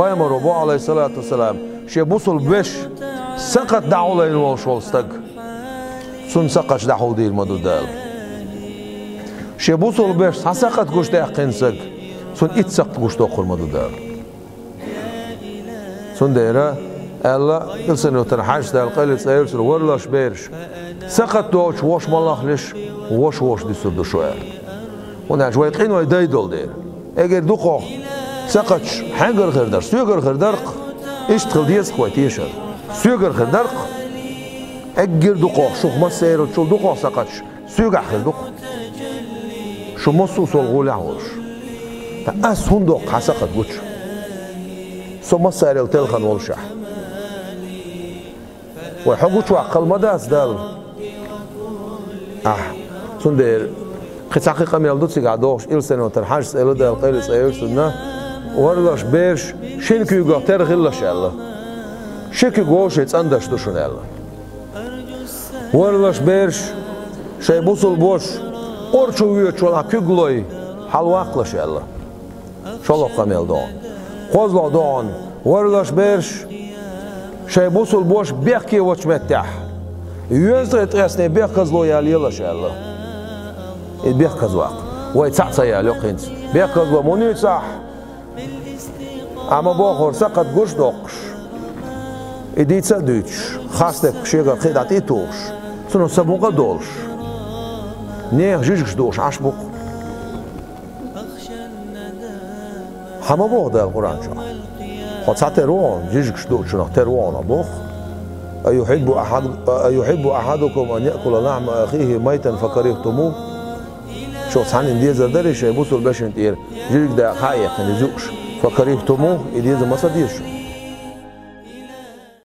Paymar Obu aleyhissalatu vesselam şey busul beş sakat dağulayın olmuş olstak sun sakat dağul değil madudal şey busul beş sakat kuş dağınsak sun itsak kuş dokur madudal sun dera Allah ilsen otur haç dal qalil sayırsır varlaş beriş sakat doğuş wash malahliş wash disudu şoya ona şoya qin ve daydol der eğer duqo sakat hangar khırdar sugar khırdar اشتغل ديس خواتي يشر سوغر خردرق اجر دقوق شوخ ما سير وشول دقوق سقطش سوغر خردق شو مصو سول غولي عوش تأس هندق حسقط قوش سو ما سير التلخن والشح ويحقوش وعقل مداس دال سندير قصاقي من الدوتسي قعدوش إل سنة وترحاش سألو دال قيل سأيل سنة ورلاش بيرش شنكو يقع ترغلش الله شكو قوش يتصندش دوشون الله ورلاش بيرش شي بوصل بوش أورشو ويوش ولا كيقلوي حلواقلش الله شالله قميل دون خوزلا دون ورلاش بيرش شي بوصل بوش بيحكي وش متح يوزرت رسني بيحكزلو ياليلش الله بيحكزواق ويتصعصا ياليو قينس بيحكزلو منو صح اما باخر سقط گوش داقش ادیتسا دوچ خاسته شیگا خیدات ایتوش سنو سبوقا دولش نه جیجش دوش عش بق همه باخ در قرآن شا خود ساتروان جیجش دوش نه تروان باخ أيحب أحدكم أن يأكل لحم أخيه ميتا فكرهتموه شو سان دي زردري شي بوصل باش انتير جيجك دا خايق نزوش فكرهتموه إدي زي ما صديش